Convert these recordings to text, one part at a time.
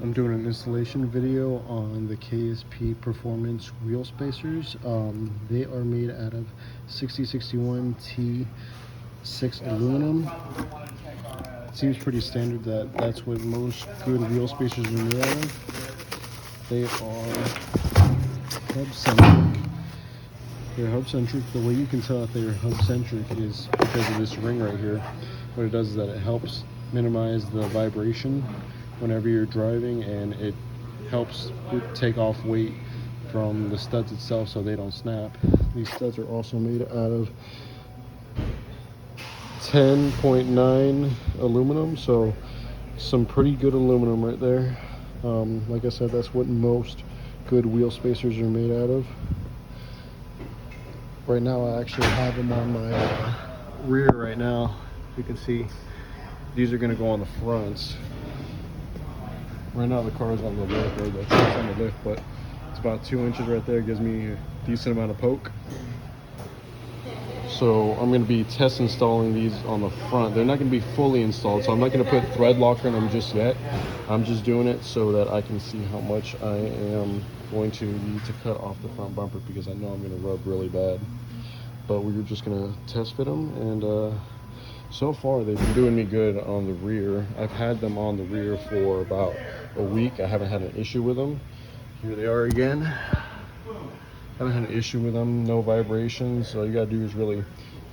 I'm doing an installation video on the KSP Performance wheel spacers. They are made out of 6061 T6 aluminum. It seems pretty standard that that's what most good wheel spacers are made out of. They are hub-centric. They're hub-centric. The way you can tell that they're hub-centric is because of this ring right here. What it does is that it helps minimize the vibration whenever you're driving, and it helps take off weight from the studs itself so they don't snap. These studs are also made out of 10.9 aluminum, so some pretty good aluminum right there. Like I said, that's what most good wheel spacers are made out of. Right now I actually have them on my rear right now. You can see these are going to go on the fronts. Right now the car is on the lift, or the truck's on the lift, but it's about 2 inches right there. It gives me a decent amount of poke. So I'm going to be test installing these on the front. They're not going to be fully installed, so I'm not going to put thread locker in them just yet. I'm just doing it so that I can see how much I am going to need to cut off the front bumper, because I know I'm going to rub really bad. But we were just going to test fit them, and so far they've been doing me good on the rear. I've had them on the rear for about a week. I haven't had an issue with them. Here they are again. Haven't had an issue with them, no vibrations. All you gotta do is really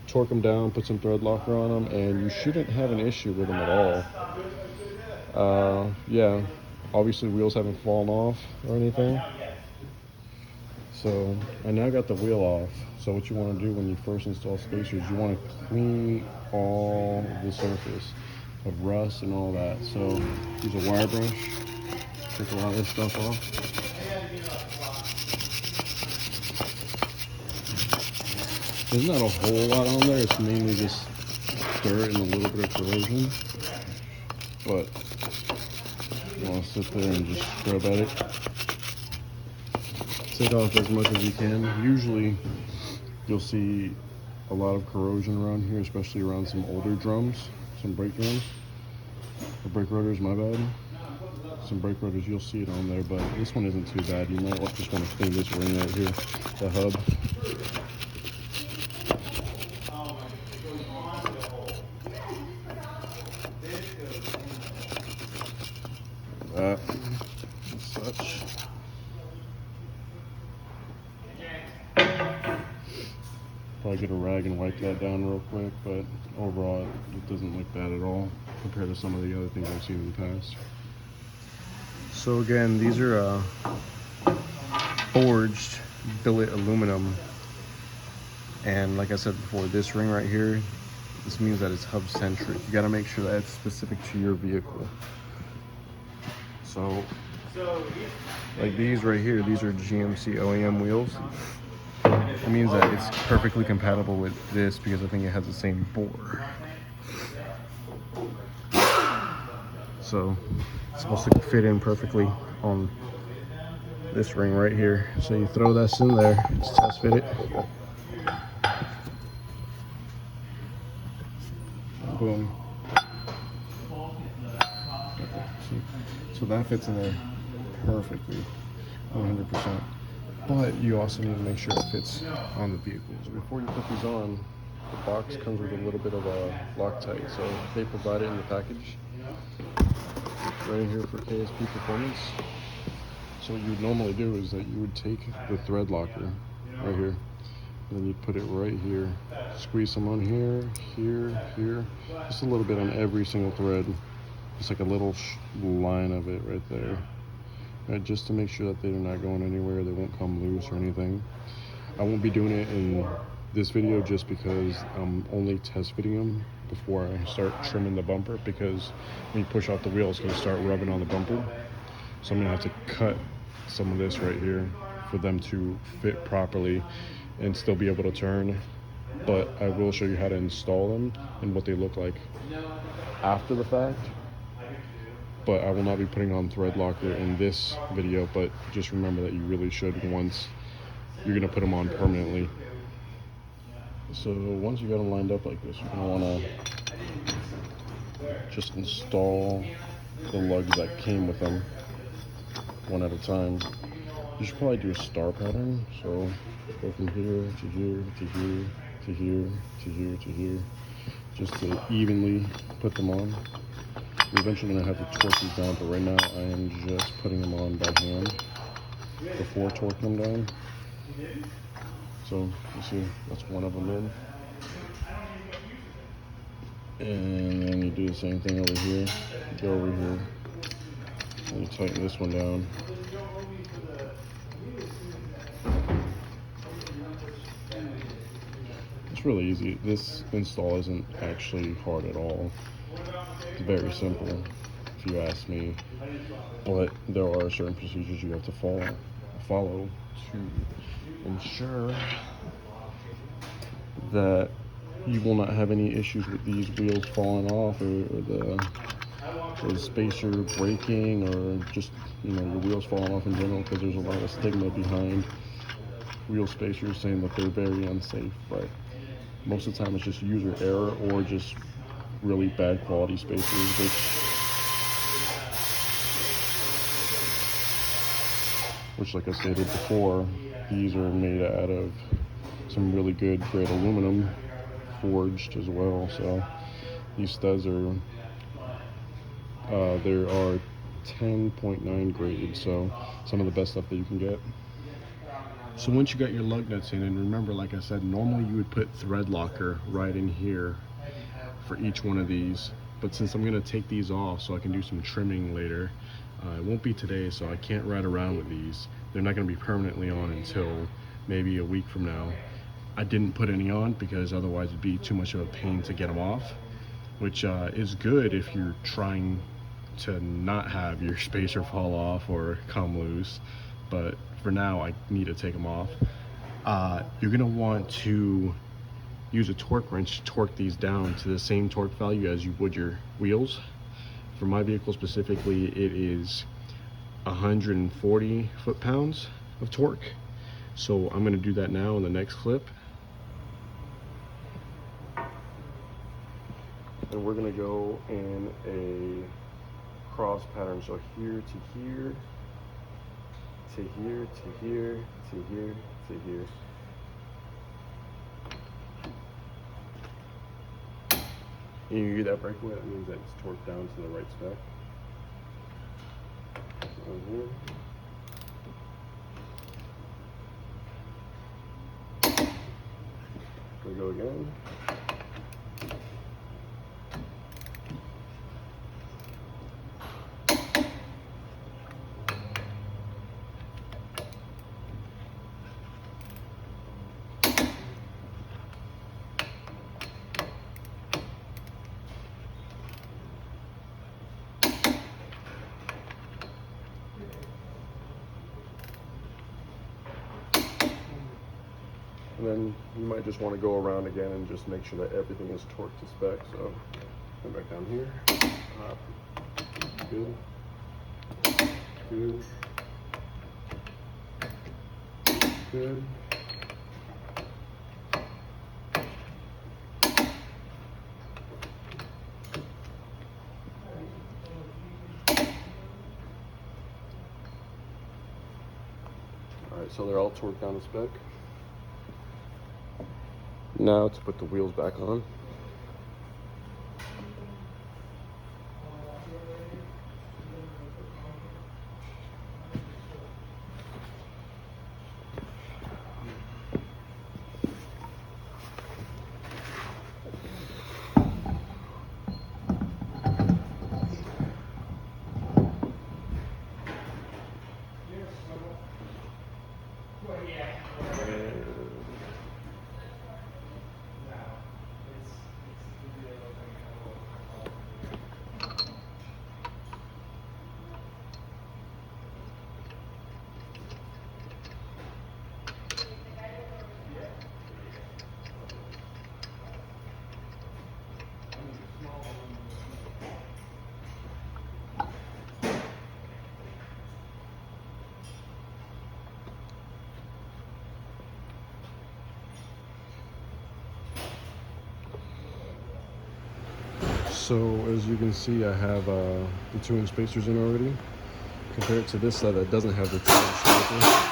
torque them down, put some thread locker on them, and you shouldn't have an issue with them at all. Yeah, obviously wheels haven't fallen off or anything. So I now got the wheel off. So what you want to do when you first install spacers, you want to clean all the surface of rust and all that. So use a wire brush, take a lot of this stuff off. There's not a whole lot on there. It's mainly just dirt and a little bit of corrosion. But you want to sit there and just scrub at it. Take off as much as you can. Usually you'll see a lot of corrosion around here, especially around some older drums, some brake drums, or brake rotors, my bad. Some brake rotors, you'll see it on there, but this one isn't too bad. You might just want to clean this ring right here, the hub. That and such. Probably get a rag and wipe that down real quick, but overall it doesn't look bad at all compared to some of the other things I've seen in the past. So again, these are forged billet aluminum, and like I said before, this ring right here, this means that it's hub centric. You got to make sure that it's specific to your vehicle. So like these right here, these are GMC OEM wheels. It means that it's perfectly compatible with this because I think it has the same bore. So it's supposed to fit in perfectly on this ring right here. So you throw this in there, just test fit it. Boom. So that fits in there perfectly, 100%. But you also need to make sure it fits on the vehicle. So before you put these on, the box comes with a little bit of a Loctite. So they provide it in the package right here for KSP Performance. So what you would normally do is that you would take the thread locker right here, and then you'd put it right here. Squeeze some on here, here, here. Just a little bit on every single thread. Just like a little line of it right there. Right, just to make sure that they're not going anywhere, they won't come loose or anything. I won't be doing it in this video just because I'm only test fitting them before I start trimming the bumper, because when you push off the wheel, it's going to start rubbing on the bumper. So I'm going to have to cut some of this right here for them to fit properly and still be able to turn. But I will show you how to install them and what they look like after the fact. But I will not be putting on thread locker in this video, but just remember that you really should once you're going to put them on permanently. So once you got them lined up like this, you're going to want to just install the lugs that came with them. one at a time. You should probably do a star pattern. So go from here to here to here to here to here to here, just to evenly put them on. You're eventually going to have to torque these down, but right now I am just putting them on by hand before torquing them down. So you see, that's one of them in. And then you do the same thing over here. You go over here and you tighten this one down. It's really easy. This install isn't actually hard at all. It's very simple, if you ask me. But there are certain procedures you have to follow to ensure that you will not have any issues with these wheels falling off, or the spacer breaking, or just, you know, your wheels falling off in general, because there's a lot of stigma behind wheel spacers saying that they're very unsafe, but most of the time it's just user error or just really bad quality spacers, which like I stated before, these are made out of some really good grade aluminum, forged as well. So these studs are there are 10.9 grade, so some of the best stuff that you can get. So once you got your lug nuts in, and remember, like I said, normally you would put thread locker right in here for each one of these, but since I'm going to take these off so I can do some trimming later, it won't be today, so I can't ride around with these. They're not going to be permanently on until maybe a week from now. I didn't put any on because otherwise it'd be too much of a pain to get them off, which is good if you're trying to not have your spacer fall off or come loose. But for now, I need to take them off. You're gonna want to use a torque wrench to torque these down to the same torque value as you would your wheels. For my vehicle specifically, it is 140 foot-pounds of torque. So I'm gonna do that now in the next clip. And we're gonna go in a cross pattern. So here to here, to here, to here, to here, to here. And you hear that breakaway? That means that it's torqued down to the right spec. So here. We go again. And then you might just want to go around again and just make sure that everything is torqued to spec. So come back down here. Good. Good. Good. Alright, so they're all torqued down to spec. Now to put the wheels back on. So as you can see, I have the 2-inch spacers in already. compared to this side that doesn't have the striker,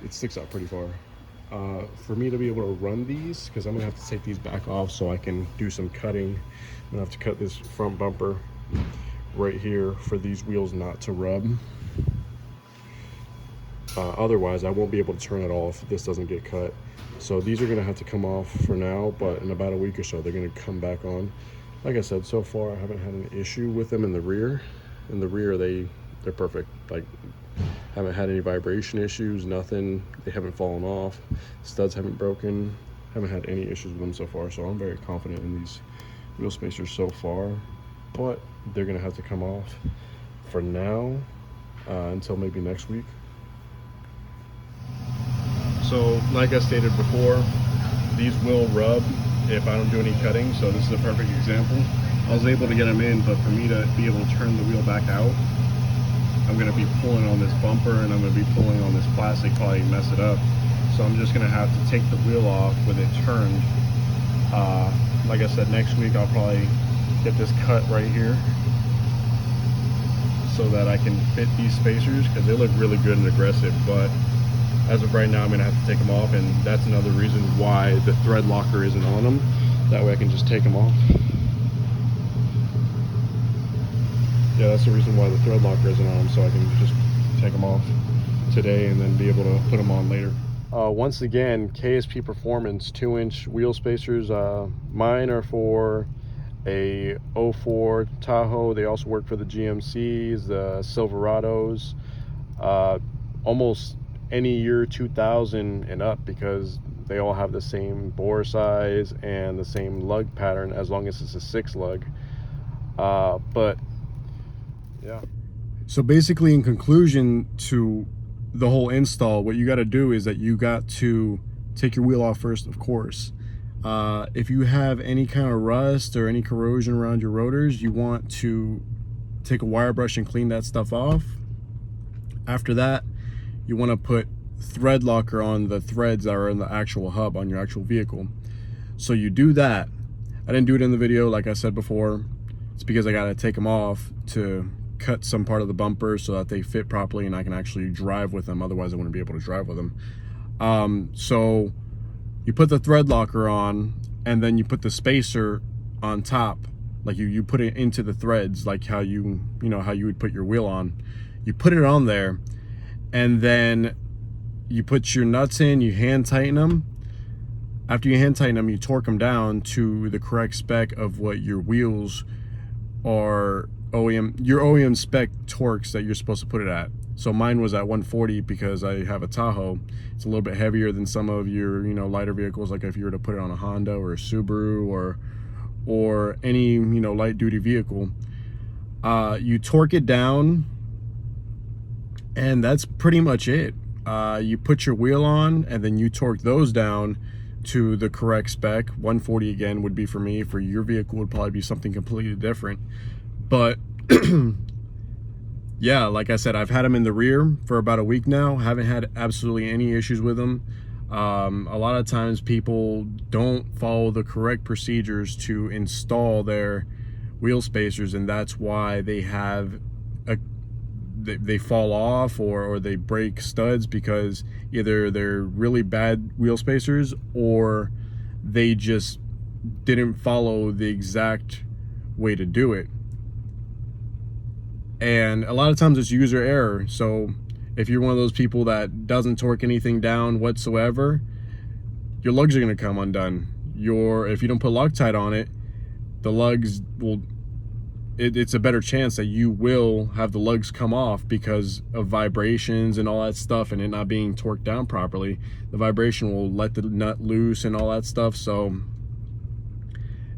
it sticks out pretty far. For me to be able to run these, because I'm gonna have to take these back off so I can do some cutting. I'm gonna have to cut this front bumper right here for these wheels not to rub. Otherwise I won't be able to turn it off if this doesn't get cut. So these are gonna have to come off for now, but in about a week or so they're gonna come back on. Like I said, so far I haven't had an issue with them in the rear. In the rear they're perfect. Like, haven't had any vibration issues, nothing. They haven't fallen off, studs haven't broken, haven't had any issues with them so far. So I'm very confident in these wheel spacers so far, but they're gonna have to come off for now until maybe next week. So like I stated before, these will rub if I don't do any cutting. So this is a perfect example. I was able to get them in, but for me to be able to turn the wheel back out, I'm gonna be pulling on this bumper and I'm gonna be pulling on this plastic, probably mess it up. So I'm just gonna have to take the wheel off with it turned. Like I said, next week I'll probably get this cut right here so that I can fit these spacers, because they look really good and aggressive. But as of right now, I'm gonna have to take them off, and that's another reason why the thread locker isn't on them. That way I can just take them off. Yeah, that's the reason why the thread locker isn't on them, so I can just take them off today and then be able to put them on later. Once again, KSP Performance 2-inch wheel spacers. Mine are for a 04 Tahoe. They also work for the GMCs, the Silverados, almost any year 2000 and up, because they all have the same bore size and the same lug pattern, as long as it's a 6 lug. But yeah, so basically, in conclusion to the whole install, what you got to do is that you got to take your wheel off first, of course. If you have any kind of rust or any corrosion around your rotors, you want to take a wire brush and clean that stuff off. After that, you want to put thread locker on the threads that are in the actual hub on your actual vehicle. So you do that. I didn't do it in the video, like I said before. It's because I got to take them off to cut some part of the bumper so that they fit properly and I can actually drive with them. Otherwise I wouldn't be able to drive with them. So you put the thread locker on, and then you put the spacer on top. Like you put it into the threads, like how you know how you would put your wheel on. You put it on there, and then you put your nuts in, you hand tighten them. After you hand tighten them, you torque them down to the correct spec of what your wheels are, your OEM spec torques that you're supposed to put it at. So mine was at 140 because I have a Tahoe. It's a little bit heavier than some of your, lighter vehicles, like if you were to put it on a Honda or a Subaru or any, light duty vehicle. You torque it down, and that's pretty much it. You put your wheel on, and then you torque those down to the correct spec. 140 again would be for me. For your vehicle would probably be something completely different. But yeah, like I said, I've had them in the rear for about a week now. Haven't had absolutely any issues with them. A lot of times people don't follow the correct procedures to install their wheel spacers, and that's why they have they fall off or they break studs, because either they're really bad wheel spacers or they just didn't follow the exact way to do it. And a lot of times it's user error. So if you're one of those people that doesn't torque anything down whatsoever, your lugs are going to come undone. If you don't put Loctite on it, the lugs will, it's a better chance that you will have the lugs come off because of vibrations and all that stuff, and it not being torqued down properly. The vibration will let the nut loose and all that stuff. So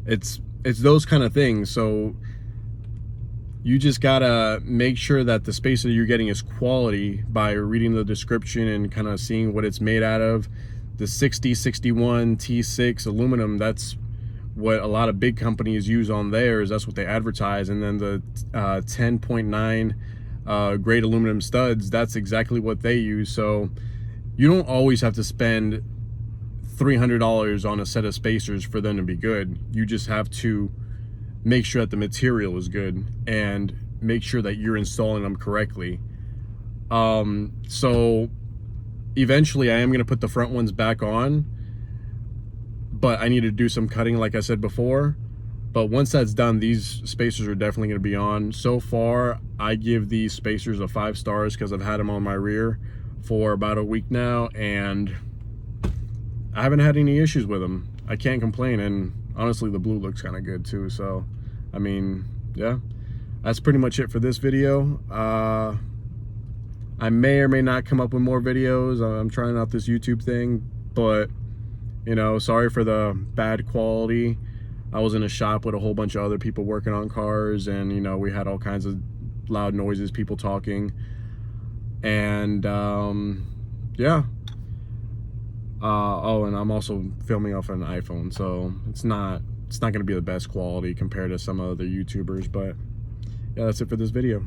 it's those kind of things. So you just gotta make sure that the spacer you're getting is quality by reading the description and kind of seeing what it's made out of. The 6061 T6 aluminum, that's what a lot of big companies use on theirs. That's what they advertise. And then the 10.9 grade aluminum studs, that's exactly what they use. So you don't always have to spend $300 on a set of spacers for them to be good. You just have to make sure that the material is good. And make sure that you're installing them correctly. So eventually I am going to put the front ones back on, but I need to do some cutting like I said before. But once that's done, these spacers are definitely going to be on. So far, I give these spacers a 5 stars because I've had them on my rear for about a week now, and I haven't had any issues with them. I can't complain, and honestly, the blue looks kind of good too. So, I mean, yeah, that's pretty much it for this video. I may or may not come up with more videos. I'm trying out this YouTube thing, but, you know, sorry for the bad quality. I was in a shop with a whole bunch of other people working on cars, and, you know, we had all kinds of loud noises, people talking, and, yeah. Oh, and I'm also filming off an iPhone, so it's not going to be the best quality compared to some other YouTubers, but yeah, that's it for this video.